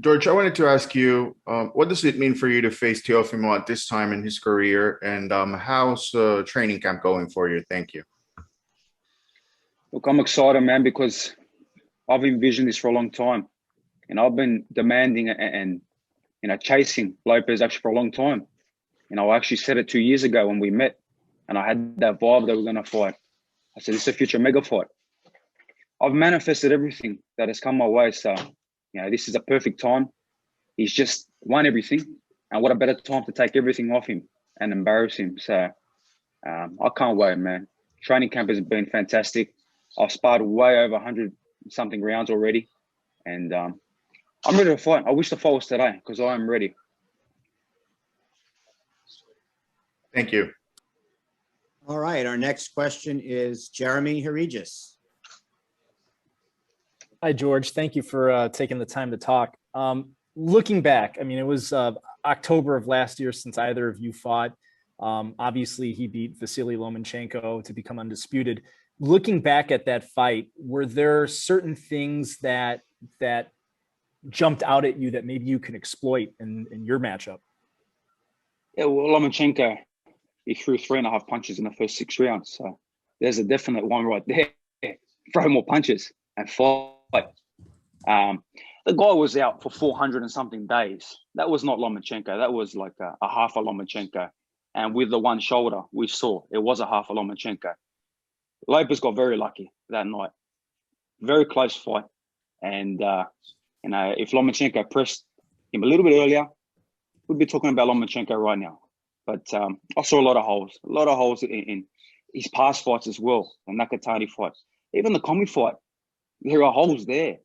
George, I wanted to ask you, what does it mean for you to face Teofimo at this time in his career, and how's training camp going for you? Thank you. Look, I'm excited, man, because I've envisioned this for a long time, and I've been demanding and chasing Lopez actually for a long time. I actually said it 2 years ago when we met, and I had that vibe that we're going to fight. I said, this is a future mega fight. I've manifested everything that has come my way. So, this is a perfect time. He's just won everything. And what a better time to take everything off him and embarrass him. So, I can't wait, man. Training camp has been fantastic. I've sparred way over 100 something rounds already. And I'm ready to fight. I wish the fight was today because I am ready. Thank you. All right. Our next question is Jeremy Herregis. Hi, George. Thank you for taking the time to talk. Looking back, I mean, it was October of last year since either of you fought. Obviously, he beat Vasily Lomachenko to become undisputed. Looking back at that fight, were there certain things that jumped out at you that maybe you can exploit in your matchup? Yeah, well, Lomachenko, he threw 3.5 punches in the first 6 rounds. So there's a definite one right there. Throw more punches and fight. The guy was out for 400 and something days. That was not Lomachenko. That was like a half a Lomachenko. And with the one shoulder, we saw it was a half a Lomachenko. Lopez got very lucky that night. Very close fight. And, if Lomachenko pressed him a little bit earlier, we'd be talking about Lomachenko right now. But I saw a lot of holes in his past fights as well, the Nakatani fight. Even the Commey fight, there are holes there.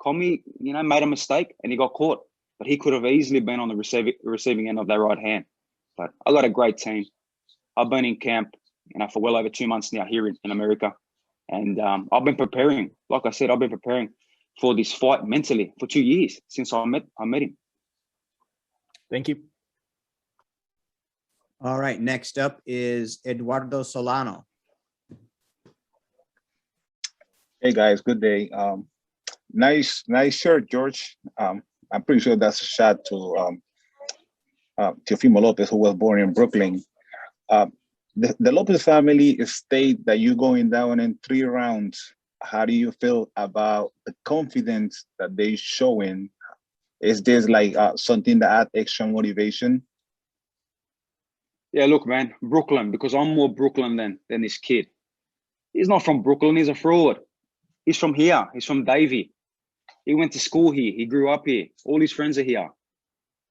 Commey, made a mistake and he got caught. But he could have easily been on the receiving end of that right hand. But I got a great team. I've been in camp, for well over 2 months now here in America. And I've been preparing. Like I said, I've been preparing for this fight mentally for 2 years since I met him. Thank you. All right. Next up is Eduardo Solano. Hey guys, good day. Nice shirt, George. I'm pretty sure that's a shot to Teofimo Lopez, who was born in Brooklyn. The Lopez family state that you're going down in 3 rounds. How do you feel about the confidence that they're showing? Is this like something that adds extra motivation? Yeah, look, man, Brooklyn, because I'm more Brooklyn than this kid. He's not from Brooklyn. He's a fraud. He's from here. He's from Davie. He went to school here. He grew up here. All his friends are here.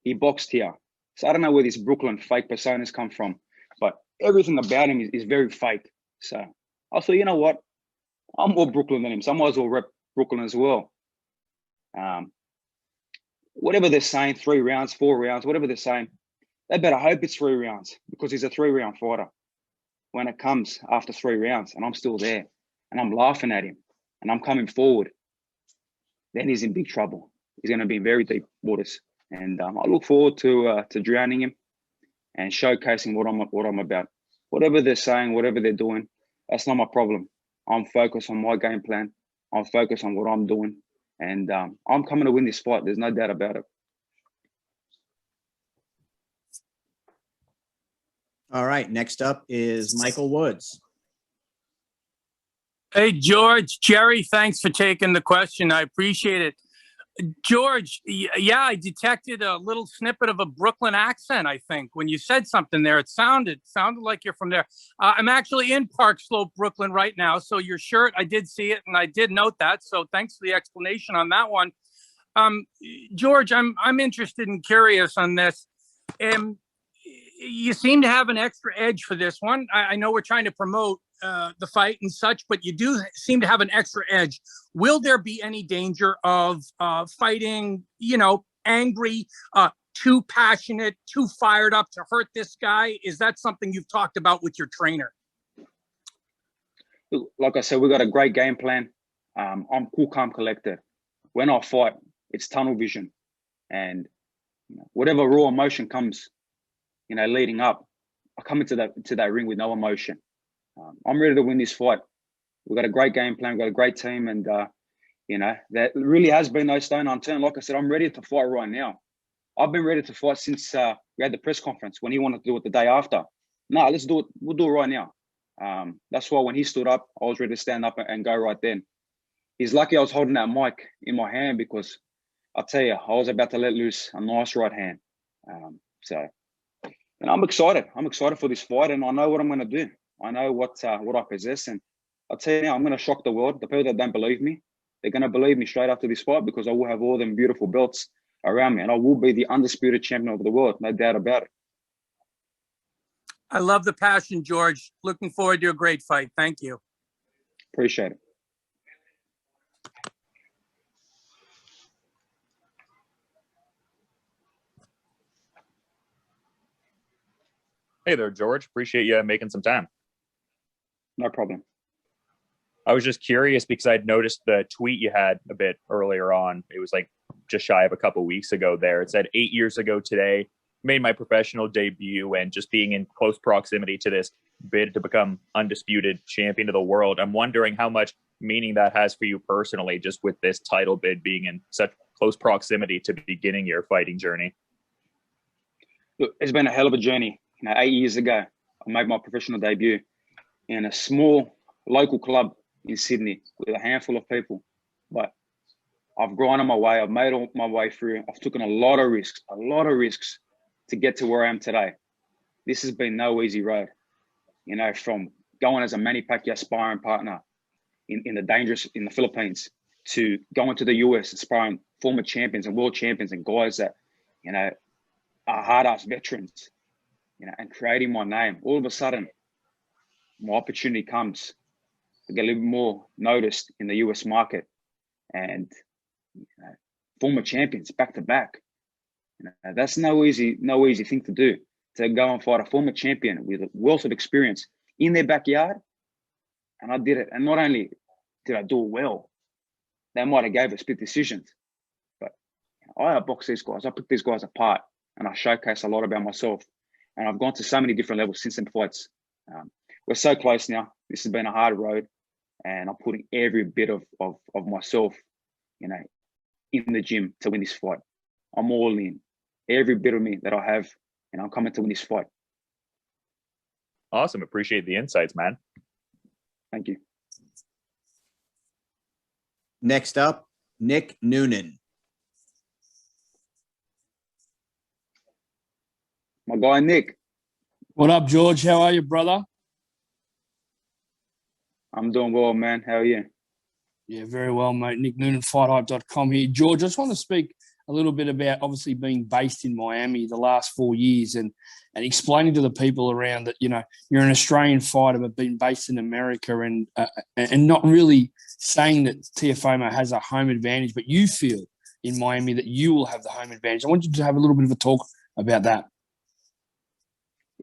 He boxed here. So I don't know where this Brooklyn fake personas come from, but everything about him is very fake. So I thought, you know what? I'm more Brooklyn than him, so I might as well rep Brooklyn as well. Whatever they're saying, 3 rounds, 4 rounds, whatever they're saying, they better hope it's 3 rounds because he's a 3-round fighter. When it comes after 3 rounds and I'm still there and I'm laughing at him and I'm coming forward, then he's in big trouble. He's going to be in very deep waters. And I look forward to drowning him and showcasing what I'm about. Whatever they're saying, whatever they're doing, that's not my problem. I'm focused on my game plan. I'm focused on what I'm doing. And I'm coming to win this fight. There's no doubt about it. All right. Next up is Michael Woods. Hey, George, Jerry, thanks for taking the question. I appreciate it. George, yeah, I detected a little snippet of a Brooklyn accent, I think. When you said something there, it sounded like you're from there. I'm actually in Park Slope, Brooklyn right now. So your shirt, I did see it and I did note that. So thanks for the explanation on that one. George, I'm interested and curious on this. You seem to have an extra edge for this one. I know we're trying to promote the fight and such, but you do seem to have an extra edge. Will there be any danger of fighting, angry, too passionate, too fired up to hurt this guy? Is that something you've talked about with your trainer? Like I said, we got a great game plan. I'm cool, calm, collected. When I fight, it's tunnel vision. And whatever raw emotion comes, leading up, I come into that ring with no emotion. I'm ready to win this fight. We've got a great game plan. We've got a great team. And, that really has been no stone unturned. Like I said, I'm ready to fight right now. I've been ready to fight since we had the press conference when he wanted to do it the day after. No, let's do it. We'll do it right now. That's why when he stood up, I was ready to stand up and go right then. He's lucky I was holding that mic in my hand, because I'll tell you, I was about to let loose a nice right hand. And I'm excited. I'm excited for this fight, and I know what I'm going to do. I know what I possess, and I'll tell you now, I'm going to shock the world. The people that don't believe me, they're going to believe me straight after this fight, because I will have all them beautiful belts around me, and I will be the undisputed champion of the world, no doubt about it. I love the passion, George. Looking forward to a great fight. Thank you. Appreciate it. Hey there, George. Appreciate you making some time. No problem. I was just curious because I'd noticed the tweet you had a bit earlier on. It was like just shy of a couple weeks ago there. It said 8 years ago today, made my professional debut, and just being in close proximity to this bid to become undisputed champion of the world. I'm wondering how much meaning that has for you personally, just with this title bid being in such close proximity to beginning your fighting journey. Look, it's been a hell of a journey. 8 years ago, I made my professional debut in a small local club in Sydney with a handful of people. But I've grown on my way. I've made all my way through. I've taken a lot of risks to get to where I am today. This has been no easy road. From going as a Manny Pacquiao sparring partner in the Philippines, to going to the US and sparring former champions and world champions and guys that, are hard-ass veterans, and creating my name. All of a sudden, my opportunity comes to get a little more noticed in the US market, and former champions back to back. That's no easy thing to do, to go and fight a former champion with a wealth of experience in their backyard. And I did it. And not only did I do it well, they might have gave us split decisions, but I outbox these guys. I pick these guys apart, and I showcase a lot about myself. And I've gone to so many different levels since them fights. We're so close now. This has been a hard road, and I'm putting every bit of myself, in the gym to win this fight. I'm all in. Every bit of me that I have, and I'm coming to win this fight. Awesome. Appreciate the insights, man. Thank you. Next up, Nick Noonan. My guy, Nick. What up, George? How are you, brother? I'm doing well, man. How are you? Yeah, very well, mate. Nick Noonan, FightHype.com here. George, I just want to speak a little bit about obviously being based in Miami the last 4 years and explaining to the people around that, you're an Australian fighter but being based in America and not really saying that Teofimo has a home advantage, but you feel in Miami that you will have the home advantage. I want you to have a little bit of a talk about that.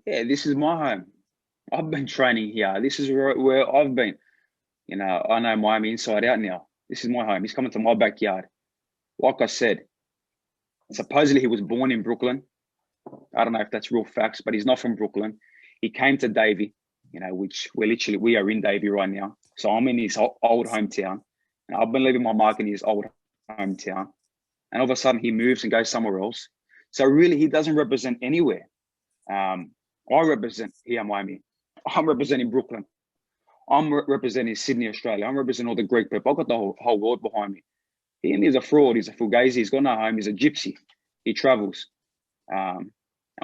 Yeah, this is my home. I've been training here. This is where I've been. I know Miami inside out now. This is my home. He's coming to my backyard. Like I said, supposedly he was born in Brooklyn. I don't know if that's real facts, but he's not from Brooklyn. He came to Davie, which we are in Davie right now. So I'm in his old hometown. And I've been leaving my mark in his old hometown. And all of a sudden he moves and goes somewhere else. So really he doesn't represent anywhere. I represent here Miami. I'm representing Brooklyn. I'm representing Sydney, Australia. I'm representing all the Greek people. I've got the whole world behind me. He's a fraud. He's a fugazi. He's got no home. He's a gypsy. He travels. And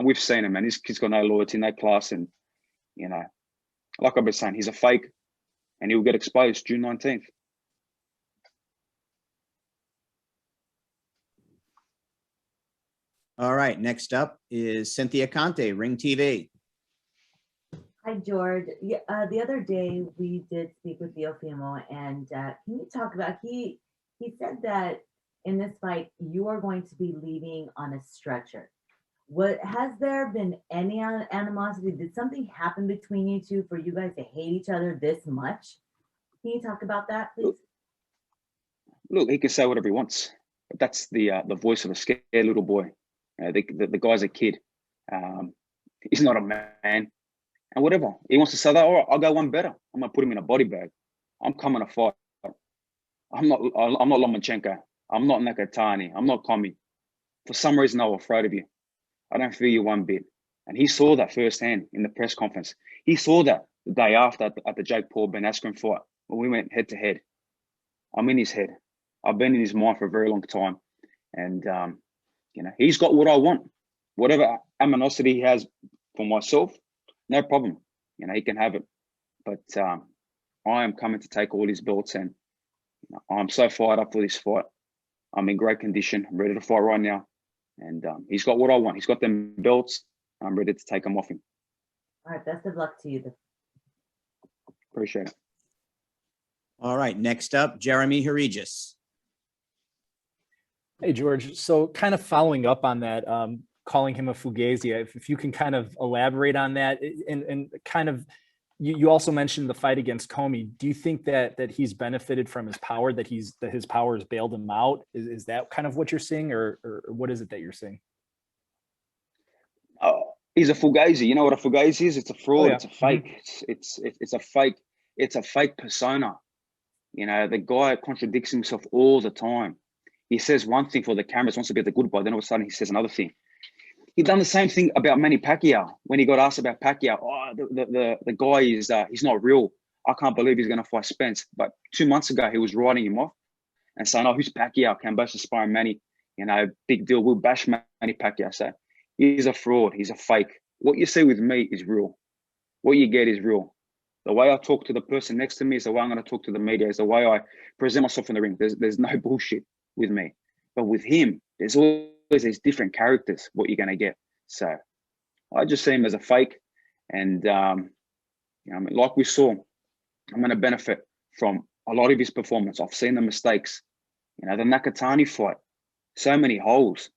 we've seen him, man. This kid's got no loyalty, no class. And, like I've been saying, he's a fake, and he'll get exposed June 19th. All right, next up is Cynthia Conte, Ring TV. Hi, George. Yeah, the other day we did speak with Teofimo, and can you talk about, he said that in this fight, you are going to be leaving on a stretcher. Has there been any animosity? Did something happen between you two for you guys to hate each other this much? Can you talk about that, please? Look, he can say whatever he wants, but that's the voice of a scared little boy. The guy's a kid. He's not a man. And whatever. He wants to say that, all right, I'll go one better. I'm going to put him in a body bag. I'm coming to fight. I'm not Lomachenko. I'm not Nakatani. I'm not Komi. For some reason, I'm afraid of you. I don't fear you one bit. And he saw that firsthand in the press conference. He saw that the day after at the Jake Paul Ben Askren fight when we went head to head. I'm in his head. I've been in his mind for a very long time. And, he's got what I want. Whatever animosity he has for myself, no problem. He can have it. But I am coming to take all his belts, and I'm so fired up for this fight. I'm in great condition. I'm ready to fight right now. And he's got what I want. He's got them belts. I'm ready to take them off him. All right, best of luck to you. Appreciate it. All right, next up, Jeremy Herregis. Hey, George. So kind of following up on that, calling him a fugazi, if you can kind of elaborate on that, and kind of, you also mentioned the fight against Comey. Do you think that he's benefited from his power, that his power has bailed him out? Is that kind of what you're seeing, or what is it that you're seing? He's a fugazi. You know what a fugazi is? It's a fraud. Oh, yeah. It's a fake. It's a fake. It's a fake persona. The guy contradicts himself all the time. He says one thing for the cameras, wants to be the good boy, then all of a sudden he says another thing. He done the same thing about Manny Pacquiao when he got asked about Pacquiao. Oh, the guy is he's not real. I can't believe he's going to fight Spence. But 2 months ago he was writing him off and saying, "Oh, who's Pacquiao? Kambosos sparring Manny. Big deal. We'll bash Manny Pacquiao." So he's a fraud. He's a fake. What you see with me is real. What you get is real. The way I talk to the person next to me is the way I'm going to talk to the media. Is the way I present myself in the ring. There's no bullshit with me. But with him, there's always these different characters, what you're going to get. So I just see him as a fake. And, like we saw, I'm going to benefit from a lot of his performance. I've seen the mistakes. The Nakatani fight, so many holes.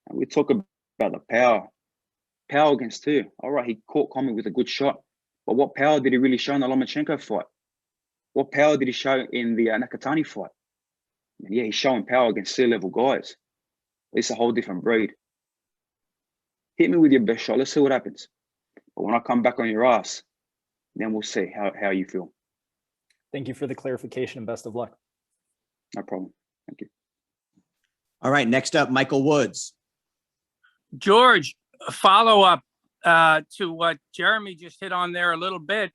And we talk about the power. Power against two. All right, he caught Comey with a good shot. But what power did he really show in the Lomachenko fight? What power did he show in the Nakatani fight? And yeah, he's showing power against C-level guys. It's a whole different breed. Hit me with your best shot. Let's see what happens. But when I come back on your ass, then we'll see how you feel. Thank you for the clarification and best of luck. No problem. Thank you. All right, next up, Michael Woods. George, a follow-up to what Jeremy just hit on there a little bit.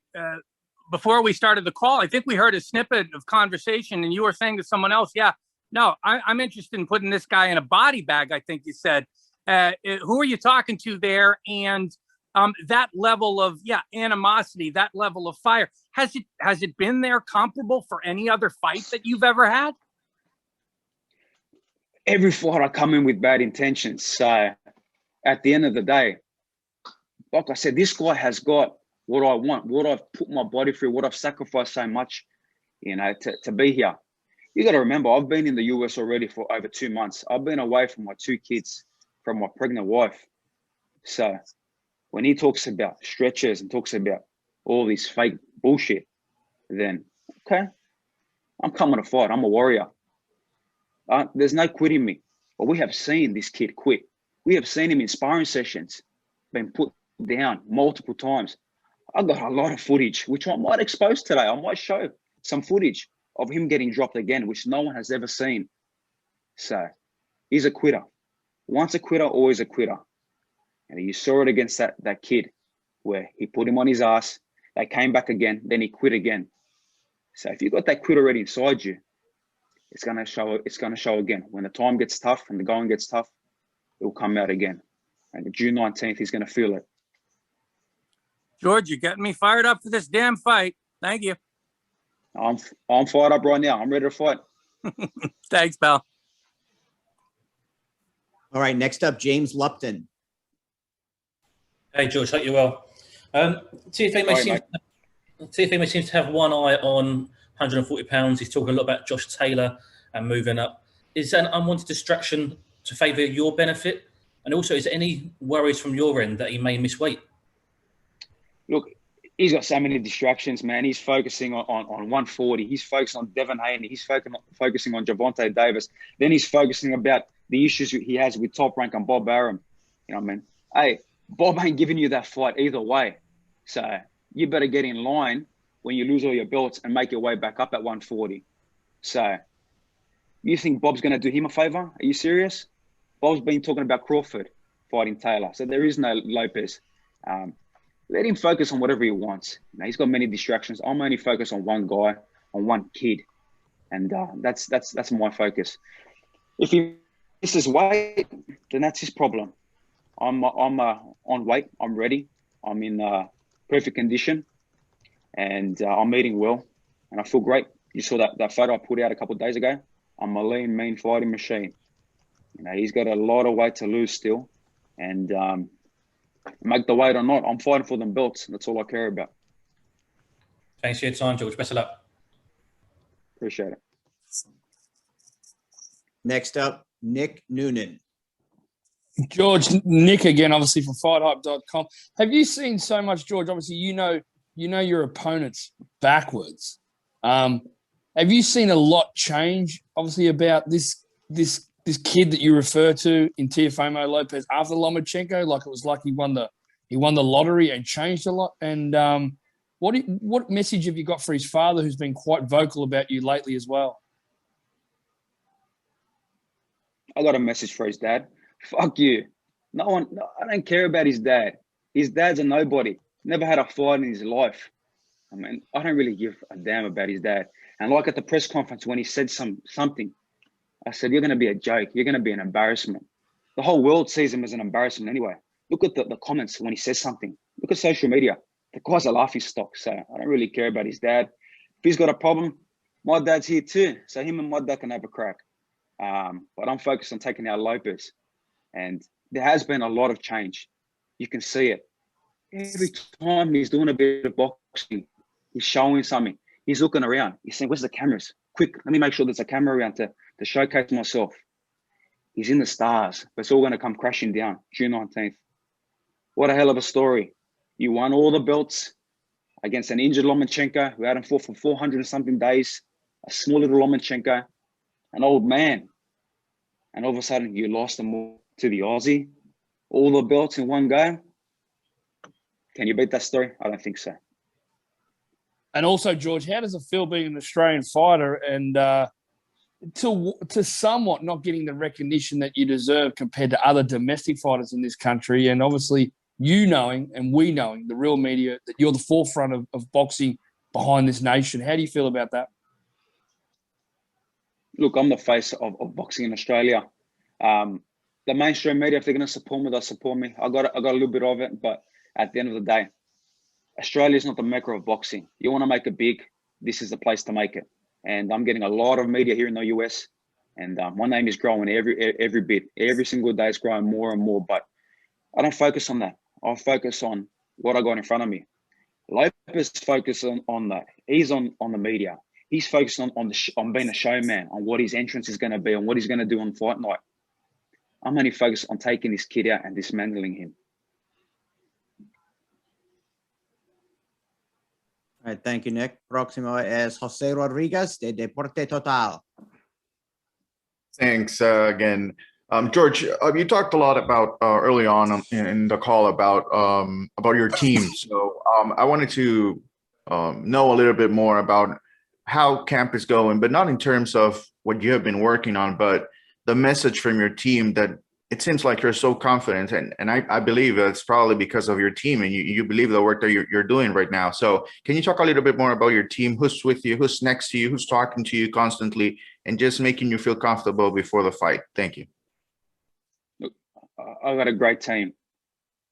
Before we started the call, I think we heard a snippet of conversation, and you were saying to someone else, I'm interested in putting this guy in a body bag, I think you said. Who are you talking to there? And that level of, animosity, that level of fire, has it been there comparable for any other fight that you've ever had? Every fight I come in with bad intentions. So at the end of the day, like I said, this guy has got what I want, what I've put my body through, what I've sacrificed so much, to be here. You got to remember, I've been in the US already for over 2 months. I've been away from my 2 kids, from my pregnant wife. So when he talks about stretchers and talks about all this fake bullshit, then, okay, I'm coming to fight. I'm a warrior. There's no quitting me. But we have seen this kid quit. We have seen him in sparring sessions, been put down multiple times. I've got a lot of footage, which I might expose today. I might show some footage of him getting dropped again, which no one has ever seen. So he's a quitter. Once a quitter, always a quitter. And you saw it against that kid where he put him on his ass. They came back again, then he quit again. So if you've got that quit already inside you, it's gonna show again. When the time gets tough and the going gets tough, it will come out again. And June 19th, he's gonna feel it. George, you're getting me fired up for this damn fight. Thank you. I'm fired up right now. I'm ready to fight. Thanks, pal. All right, next up, James Lupton. Hey, George, hope you're well. Teofimo seems to have one eye on 140 pounds. He's talking a lot about Josh Taylor and moving up. Is that an unwanted distraction to favour your benefit? And also, is there any worries from your end that he may miss weight? Look, he's got so many distractions, man. He's focusing on 140. He's focused on Devin Haney. He's focusing on Javante Davis. Then he's focusing about the issues he has with Top Rank and Bob Arum. You know what I mean? Hey, Bob ain't giving you that fight either way. So you better get in line when you lose all your belts and make your way back up at 140. So you think Bob's going to do him a favor? Are you serious? Bob's been talking about Crawford fighting Taylor. So there is no Lopez. Let him focus on whatever he wants. You know, he's got many distractions. I'm only focused on one guy, on one kid. And that's my focus. If he misses weight, then that's his problem. I'm on weight. I'm ready. I'm in perfect condition. And I'm eating well. And I feel great. You saw that photo I put out a couple of days ago. I'm a lean, mean fighting machine. You know, he's got a lot of weight to lose still. And make the weight or not, I'm fighting for them belts. That's all I care about. Thanks for your time, George. Best of luck. Appreciate it. Next up, Nick Noonan. George, Nick again, obviously from FightHype.com. Have you seen so much, George? Obviously, you know your opponents backwards. Have you seen a lot change, obviously, about this kid that you refer to in Teofimo Lopez after Lomachenko? Like it was like he won the lottery and changed a lot. And what message have you got for his father, who's been quite vocal about you lately as well? I got a message for his dad. Fuck you. I don't care about his dad. His dad's a nobody. Never had a fight in his life. I mean, I don't really give a damn about his dad. And like at the press conference when he said something, I said, you're going to be a joke. You're going to be an embarrassment. The whole world sees him as an embarrassment anyway. Look at the comments when he says something. Look at social media. The guy's a laughing stock. So I don't really care about his dad. If he's got a problem, my dad's here too. So him and my dad can have a crack. But I'm focused on taking out Lopez. And there has been a lot of change. You can see it. Every time he's doing a bit of boxing, he's showing something. He's looking around. He's saying, where's the cameras? Quick, let me make sure there's a camera around to showcase myself. He's in the stars, but it's all going to come crashing down June 19th. What a hell of a story. You won all the belts against an injured Lomachenko who hadn't fought for 400 and something days, a small little Lomachenko, an old man. And all of a sudden, you lost them all to the Aussie. All the belts in one go. Can you beat that story? I don't think so. And also, George, how does it feel being an Australian fighter and to somewhat not getting the recognition that you deserve compared to other domestic fighters in this country? And obviously, you knowing and we knowing, the real media, that you're the forefront of boxing behind this nation. How do you feel about that? Look, I'm the face of boxing in Australia. The mainstream media, if they're going to support me, they'll support me. I got a little bit of it, but at the end of the day, Australia is not the mecca of boxing. You want to make it big, this is the place to make it. And I'm getting a lot of media here in the US, and my name is growing every bit. Every single day it's growing more and more, but I don't focus on that. I focus on what I got in front of me. Lopez focus on that. He's on the media. He's focused on being a showman, on what his entrance is going to be, on what he's going to do on fight night. I'm only focused on taking this kid out and dismantling him. All right, thank you, Nick. Próximo es Jose Rodriguez de Deporte Total. Thanks again. George, you talked a lot about early on in the call about your team. So I wanted to know a little bit more about how camp is going, but not in terms of what you have been working on, but the message from your team that it seems like you're so confident. And I believe it's probably because of your team and you believe the work that you're doing right now. So can you talk a little bit more about your team? Who's with you? Who's next to you? Who's talking to you constantly and just making you feel comfortable before the fight? Thank you. Look, I've got a great team.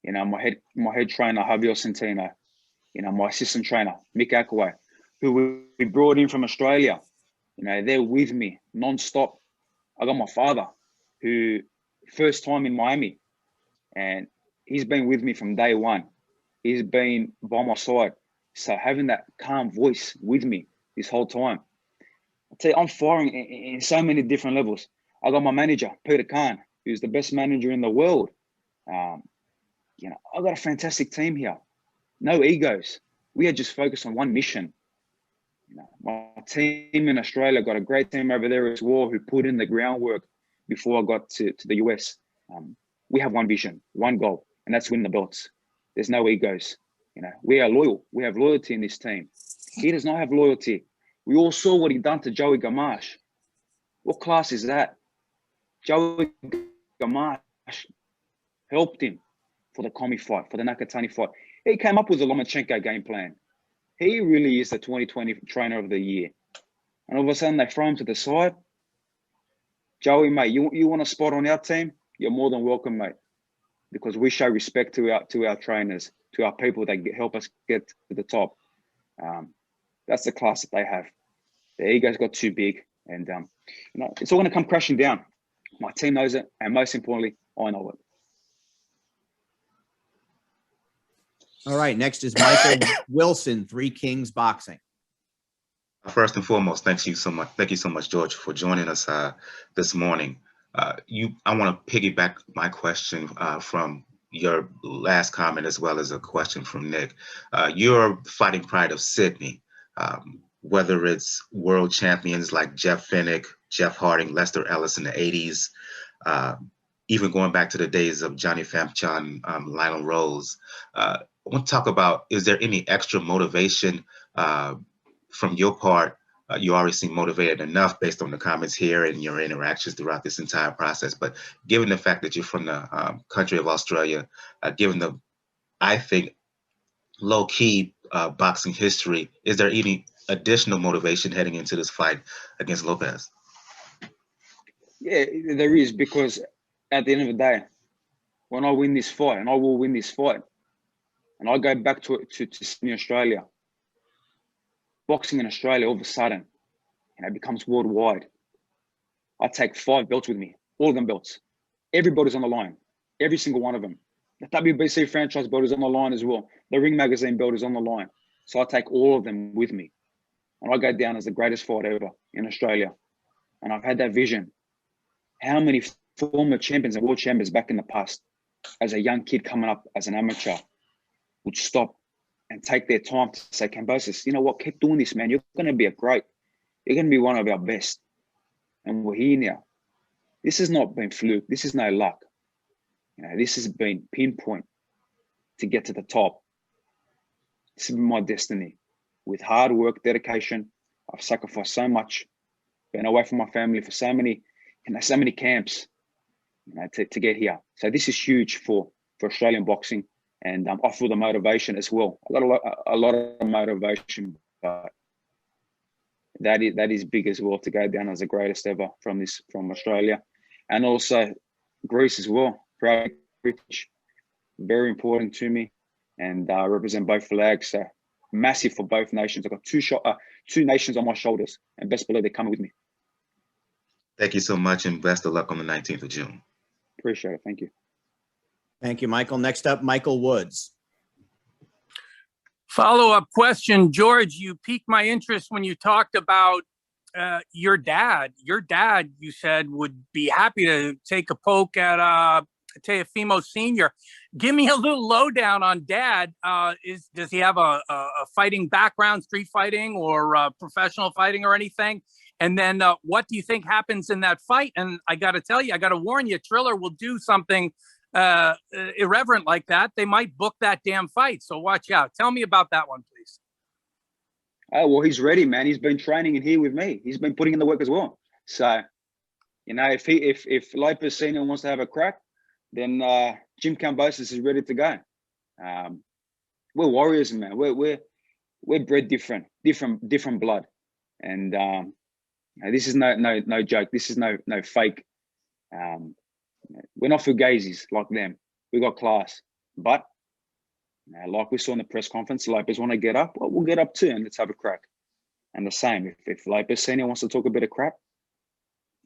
You know, my head trainer, Javier Centeno. You know, my assistant trainer, Mick Akaway, who we brought in from Australia. You know, they're with me nonstop. I got my father, who first time in Miami, and he's been with me from day one. He's been by my side. So having that calm voice with me this whole time. I tell you, I'm firing in so many different levels. I got my manager, Peter Khan, who's the best manager in the world. You know, I got a fantastic team here. No egos. We are just focused on one mission. You know, my team in Australia got a great team over there as well, who put in the groundwork before I got to the US. We have one vision, one goal, and that's win the belts. There's no egos. You know, we are loyal. We have loyalty in this team. He does not have loyalty. We all saw what he done to Joey Gamache. What class is that? Joey Gamache helped him for the Commie fight, for the Nakatani fight. He came up with the Lomachenko game plan. He really is the 2020 trainer of the year. And all of a sudden, they throw him to the side. Joey, mate, you want a spot on our team? You're more than welcome, mate. Because we show respect to our trainers, to our people that help us get to the top. That's the class that they have. Their egos got too big, and it's all going to come crashing down. My team knows it, and most importantly, I know it. All right, next is Michael Wilson, Three Kings Boxing. First and foremost, thank you so much, George, for joining us this morning. I want to piggyback my question from your last comment, as well as a question from Nick. You're fighting pride of Sydney, whether it's world champions like Jeff Finnick, Jeff Harding, Lester Ellis in the 80s, even going back to the days of Johnny Famchan, Lionel Rose. I want to talk about, is there any extra motivation from your part? You already seem motivated enough based on the comments here and your interactions throughout this entire process. But given the fact that you're from the country of Australia, given the, I think, low-key boxing history, is there any additional motivation heading into this fight against Lopez? Yeah, there is, because at the end of the day, when I win this fight, and I will win this fight, and I go back to Sydney, Australia, boxing in Australia all of a sudden, becomes worldwide. I take 5 belts with me, all of them belts. Everybody's on the line, every single one of them. The WBC franchise belt is on the line as well. The Ring Magazine belt is on the line. So I take all of them with me. And I go down as the greatest fight ever in Australia. And I've had that vision. How many former champions and world champions back in the past, as a young kid coming up as an amateur, would stop and take their time to say, Kambosos, you know what, keep doing this, man. You're going to be you're going to be one of our best. And we're here now. This has not been fluke. This is no luck. This has been pinpoint to get to the top. This has been my destiny. With hard work, dedication, I've sacrificed so much, been away from my family for so many camps, to get here. So this is huge for Australian boxing, and I feel the motivation as well. I got a lot of motivation, but that is big as well, to go down as the greatest ever from Australia, and also Greece as well. Proud British, very important to me, and I represent both flags. So massive for both nations. I've got two nations on my shoulders, and best believe they're coming with me. Thank you so much, and best of luck on the 19th of June. Appreciate it. Thank you. Thank you, Michael. Next up, Michael Woods. Follow-up question, George. You piqued my interest when you talked about your dad. Your dad, you said, would be happy to take a poke at Teofimo Sr. Give me a little lowdown on Dad. Does he have a fighting background, street fighting or professional fighting or anything? And then what do you think happens in that fight? And I got to tell you, I got to warn you, Triller will do something irreverent like that. They might book that damn fight. So watch out. Tell me about that one, please. Oh, well, he's ready, man. He's been training in here with me. He's been putting in the work as well. So, if Lopez Senior wants to have a crack, then Jim Kambosos is ready to go. We're warriors, man. We're bred different blood, and this is no joke. This is no fake. We're not fugazis like them. We got class, but like we saw in the press conference, Lopez want to get up. Well, we'll get up too, and let's have a crack. And the same, if Lopez Senior wants to talk a bit of crap,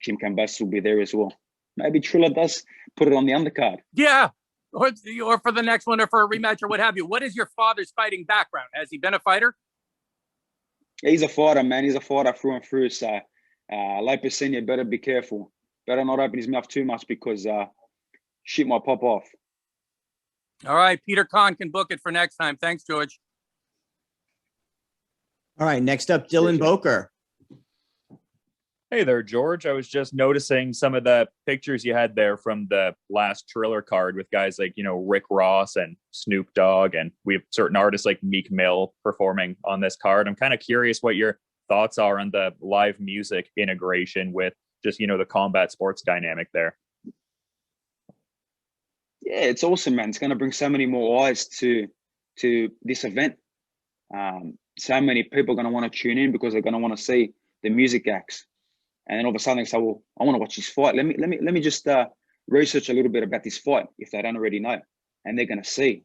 Jim Kambosos will be there as well. Maybe Triller does put it on the undercard. Yeah, or for the next one, or for a rematch, or what have you. What is your father's fighting background? Has he been a fighter? He's a fighter, man. He's a fighter through and through. So Lopez Senior better be careful. Better not open his mouth too much, because shit might pop off. All right, Peter Kahn can book it for next time. Thanks, George. All right, next up, Dylan Boker. Hey there, George. I was just noticing some of the pictures you had there from the last Triller card with guys like, Rick Ross and Snoop Dogg, and we have certain artists like Meek Mill performing on this card. I'm kind of curious what your thoughts are on the live music integration with just, the combat sports dynamic there. Yeah, it's awesome, man. It's going to bring so many more eyes to this event. So many people are going to want to tune in because they're going to want to see the music acts. And then all of a sudden they say, well, I want to watch this fight. Let me just research a little bit about this fight if they don't already know. And they're going to see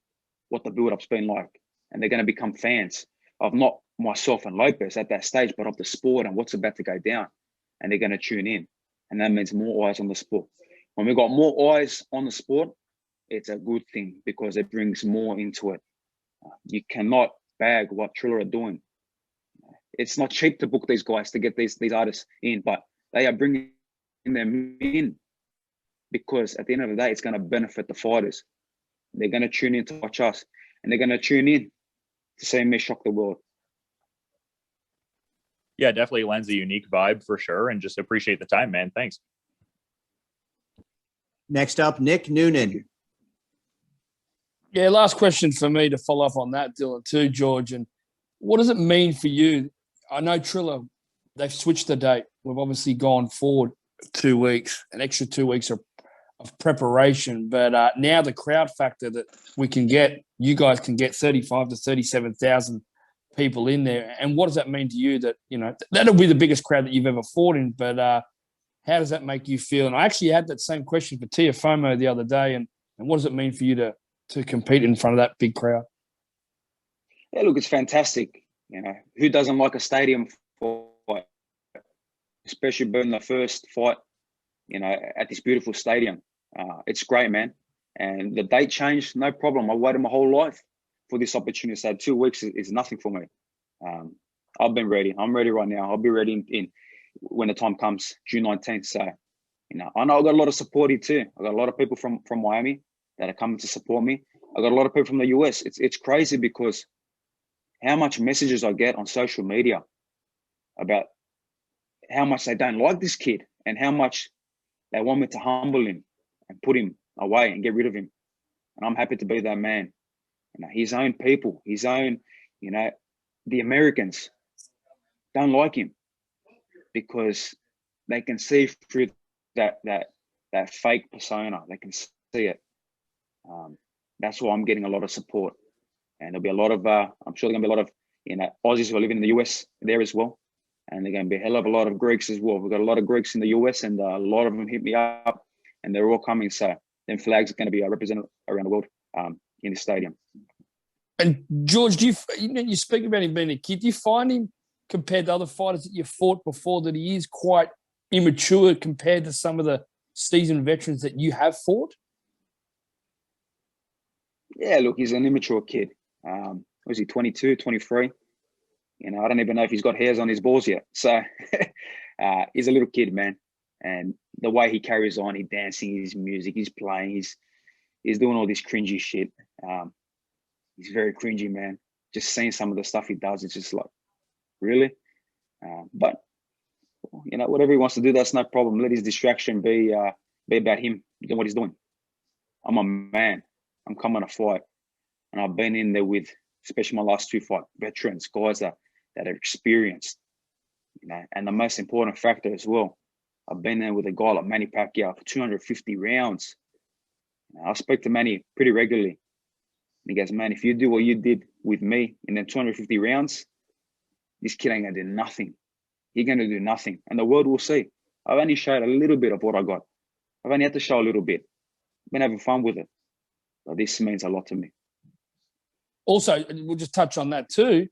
what the build-up's been like. And they're going to become fans of not myself and Lopez at that stage, but of the sport and what's about to go down. And they're going to tune in. And that means more eyes on the sport. When we've got more eyes on the sport, it's a good thing because it brings more into it. You cannot bag what Triller are doing. It's not cheap to book these guys to get these artists in, but they are bringing them in because at the end of the day, it's going to benefit the fighters. They're going to tune in to watch us, and they're going to tune in to see me shock the world. Yeah, definitely lends a unique vibe for sure, and just appreciate the time, man. Thanks. Next up, Nick Noonan. Yeah, last question for me to follow up on that, Dylan, too, George. And what does it mean for you? I know Triller, they've switched the date. We've obviously gone forward 2 weeks, an extra 2 weeks of preparation. But now the crowd factor that we can get, you guys can get 35 to 37,000 people in there. And what does that mean to you that, that'll be the biggest crowd that you've ever fought in. But how does that make you feel? And I actually had that same question for Teofimo the other day. And what does it mean for you to compete in front of that big crowd? Yeah, look, it's fantastic. Who doesn't like a stadium fight, especially being the first fight, at this beautiful stadium. It's great, man. And the date changed, no problem. I waited my whole life for this opportunity. So 2 weeks is nothing for me. I've been ready. I'm ready right now. I'll be ready in when the time comes, June 19th. So, I know I've got a lot of support here too. I've got a lot of people from Miami that are coming to support me. I've got a lot of people from the US. It's crazy because how much messages I get on social media about how much they don't like this kid and how much they want me to humble him and put him away and get rid of him. And I'm happy to be that man. His own people, his own, the Americans don't like him because they can see through that fake persona. They can see it. That's why I'm getting a lot of support. And there'll be a lot of, I'm sure there's going to be a lot of, Aussies who are living in the US there as well. And there's going to be a hell of a lot of Greeks as well. We've got a lot of Greeks in the US and a lot of them hit me up and they're all coming. So them flags are going to be represented around the world in the stadium. And George, you speak about him being a kid. Do you find him, compared to other fighters that you fought before, that he is quite immature compared to some of the seasoned veterans that you have fought? Yeah, look, he's an immature kid. Was he 22, 23? I don't even know if he's got hairs on his balls yet. So he's a little kid, man. And the way he carries on, he's dancing, his music, he's playing, he's doing all this cringy shit. He's very cringy, man. Just seeing some of the stuff he does, it's just like, really? But, whatever he wants to do, that's no problem. Let his distraction be about him doing what he's doing. I'm a man. I'm coming to fight. And I've been in there with, especially my last 2 fights, veterans, guys that are experienced. And the most important factor as well, I've been there with a guy like Manny Pacquiao for 250 rounds. I speak to Manny pretty regularly. And he goes, man, if you do what you did with me in them 250 rounds, this kid ain't going to do nothing. He's going to do nothing. And the world will see. I've only showed a little bit of what I got. I've only had to show a little bit. I've been having fun with it. But this means a lot to me. Also, we'll just touch on that too.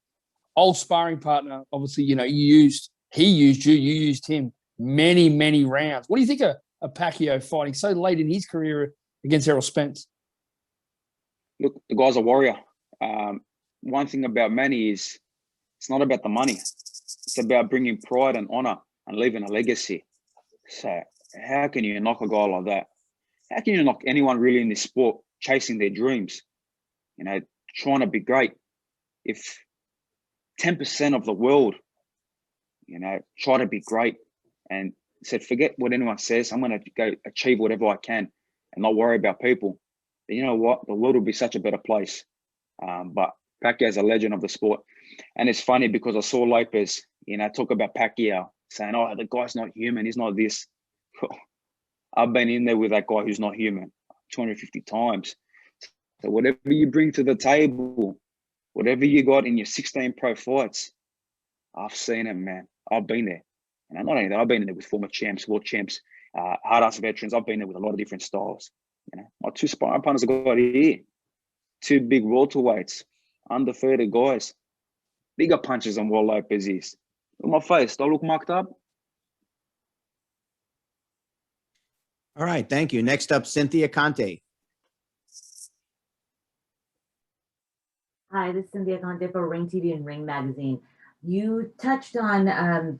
Old sparring partner, obviously, he used you, you used him many, many rounds. What do you think of Pacquiao fighting so late in his career against Errol Spence? Look, the guy's a warrior. One thing about Manny is it's not about the money. It's about bringing pride and honor and leaving a legacy. So how can you knock a guy like that? How can you knock anyone really in this sport chasing their dreams? Trying to be great. If 10% of the world, try to be great and said, forget what anyone says, I'm going to go achieve whatever I can and not worry about people, then you know what? The world will be such a better place. But Pacquiao's a legend of the sport. And it's funny because I saw Lopez, Talk about Pacquiao saying, "Oh, the guy's not human. He's not this." I've been in there with that guy who's not human 250 times. So whatever you bring to the table, whatever you got in your 16 pro fights, I've seen it, man. I've been there. And not only that, I've been in there with former champs, world champs, hard-ass veterans. I've been there with a lot of different styles. My 2 sparring partners I got here, 2 big welterweights, undefeated guys, bigger punches than what Lopez is. Look at my face. Do I look mucked up? All right, thank you. Next up, Cynthia Conte. Hi, this is Cynthia Conte for Ring TV and Ring Magazine. You touched on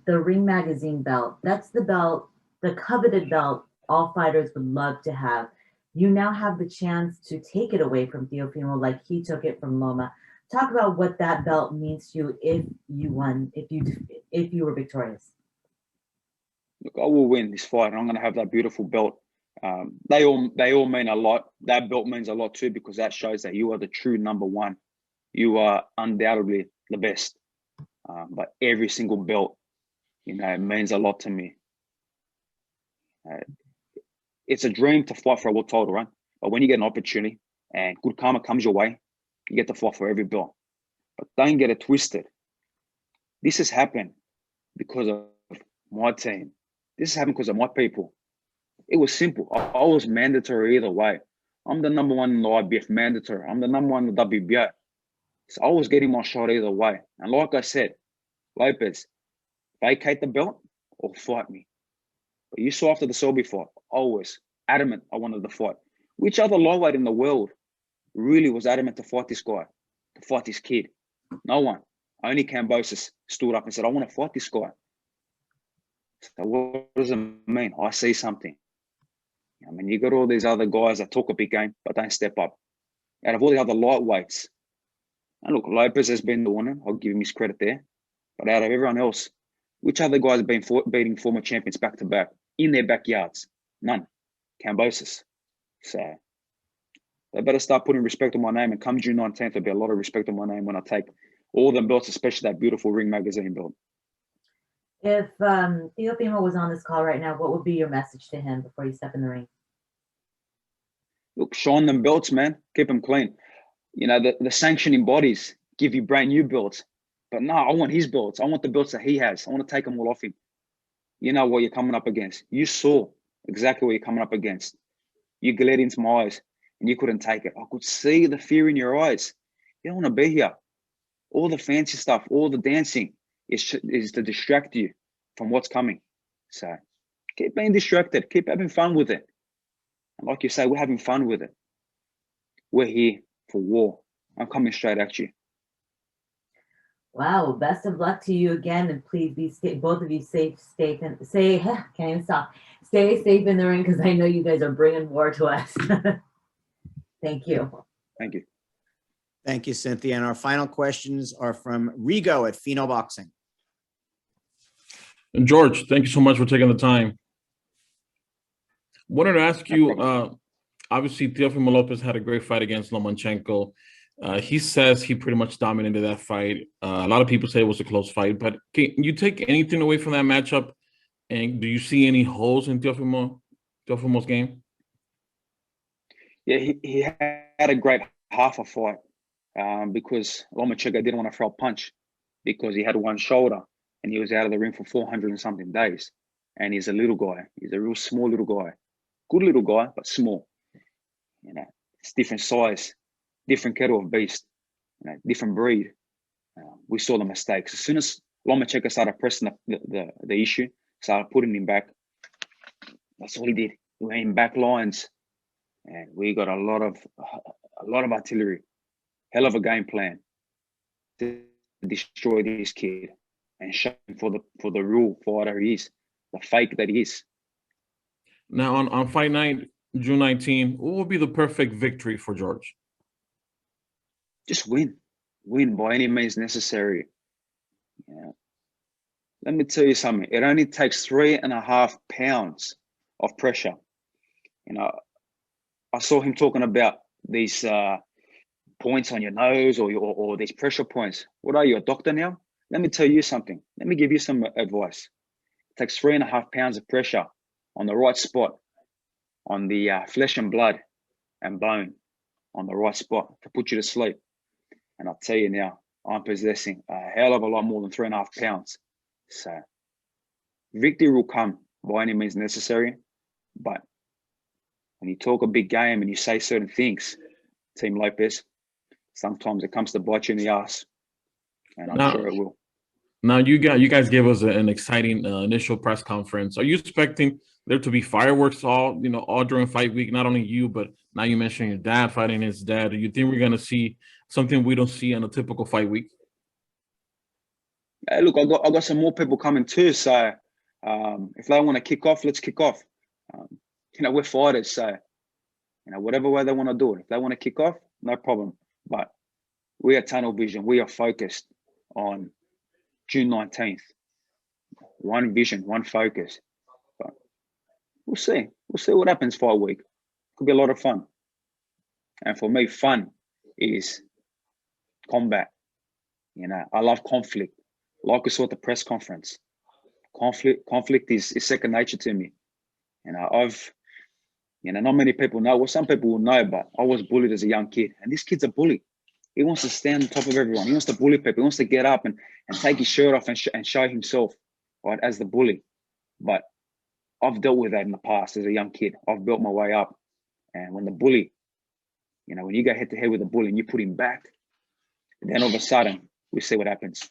the Ring Magazine belt. That's the belt, the coveted belt all fighters would love to have. You now have the chance to take it away from Teofimo like he took it from Loma. Talk about what that belt means to you if you won, if you were victorious. Look, I will win this fight, and I'm going to have that beautiful belt. They all mean a lot. That belt means a lot too, because that shows that you are the true number one. You are undoubtedly the best. But every single belt, it means a lot to me. It's a dream to fight for a world title, right? But when you get an opportunity and good karma comes your way, you get to fight for every belt. But don't get it twisted. This has happened because of my team. This has happened because of my people. It was simple. I was mandatory either way. I'm the number one in the IBF, mandatory. I'm the number one in the WBO. So I was getting my shot either way. And like I said, Lopez, vacate the belt or fight me. But you saw after the Selby fight, always adamant I wanted to fight. Which other lightweight in the world really was adamant to fight this guy, to fight this kid? No one. Only Kambosos stood up and said, I want to fight this guy. So what does it mean? I see something. I mean, you got all these other guys that talk a big game, but don't step up. Out of all the other lightweights, and look, Lopez has been the winner. I'll give him his credit there. But out of everyone else, which other guys have been beating former champions back to back in their backyards? None. Kambosos. So they better start putting respect on my name. And come June 19th, there'll be a lot of respect on my name when I take all the belts, especially that beautiful Ring Magazine belt. If Teofimo was on this call right now, what would be your message to him before you step in the ring? Look, shine them belts, man. Keep them clean. The sanctioning bodies give you brand new belts. But no, I want his belts. I want the belts that he has. I want to take them all off him. You know what you're coming up against. You saw exactly what you're coming up against. You glared into my eyes and you couldn't take it. I could see the fear in your eyes. You don't want to be here. All the fancy stuff, all the dancing is to distract you from what's coming. So keep being distracted. Keep having fun with it. And like you say, we're having fun with it. We're here for war. I'm coming straight at you. Wow, best of luck to you again, and please be both of you safe, can't even stop. Stay safe in the ring, because I know you guys are bringing war to us. Thank you. Thank you. Thank you, Cynthia. And our final questions are from Rigo at Pheno Boxing. And George, thank you so much for taking the time. Wanted to ask you, obviously, Teofimo Lopez had a great fight against Lomachenko. He says he pretty much dominated that fight. A lot of people say it was a close fight, but can you take anything away from that matchup? And do you see any holes in Teofimo's game? Yeah, he had a great half a fight because Lomachenko didn't want to throw a punch because he had one shoulder and he was out of the ring for 400 and something days. And he's a little guy. He's a real small little guy. Good little guy, but small. It's different size, different kettle of beast, different breed. We saw the mistakes. As soon as Lomachenko started pressing the issue, started putting him back, that's all he did. He went in back lines, and we got a lot of artillery, hell of a game plan to destroy this kid and show him for the real fighter he is, the fake that he is. Now on fight night, June 19, what would be the perfect victory for George? Just win by any means necessary. Let me tell you something. It only takes 3.5 pounds of pressure. I saw him talking about these points on your nose or these pressure points. What are you, a doctor now? let me tell you something. Let me give you some advice. It takes 3.5 pounds of pressure on the right spot, on the flesh and blood and bone, on the right spot to put you to sleep. And I'll tell you now, I'm possessing a hell of a lot more than 3.5 pounds. So victory will come by any means necessary. But when you talk a big game and you say certain things, Team Lopez, sometimes it comes to bite you in the ass. And I'm sure it will. Now, you guys gave us an exciting initial press conference. Are you expecting there to be fireworks all during fight week? Not only you, but now you mentioned your dad fighting his dad. Do you think we're going to see something we don't see in a typical fight week? Hey, look, I got some more people coming too. So if they want to kick off, let's kick off. We're fighters, so whatever way they want to do it. If they want to kick off, no problem. But we are tunnel vision. We are focused on June 19th. One vision, one focus. But we'll see. We'll see what happens fight week. Could be a lot of fun. And for me, fun is combat. I love conflict. Like we saw at the press conference. Conflict is second nature to me. Not many people know. Well, some people will know, but I was bullied as a young kid. And this kid's a bully. He wants to stand on top of everyone. He wants to bully people. He wants to get up and take his shirt off and show himself, right, as the bully. But I've dealt with that in the past as a young kid. I've built my way up. And when the bully, when you go head to head with a bully and you put him back, then all of a sudden we see what happens.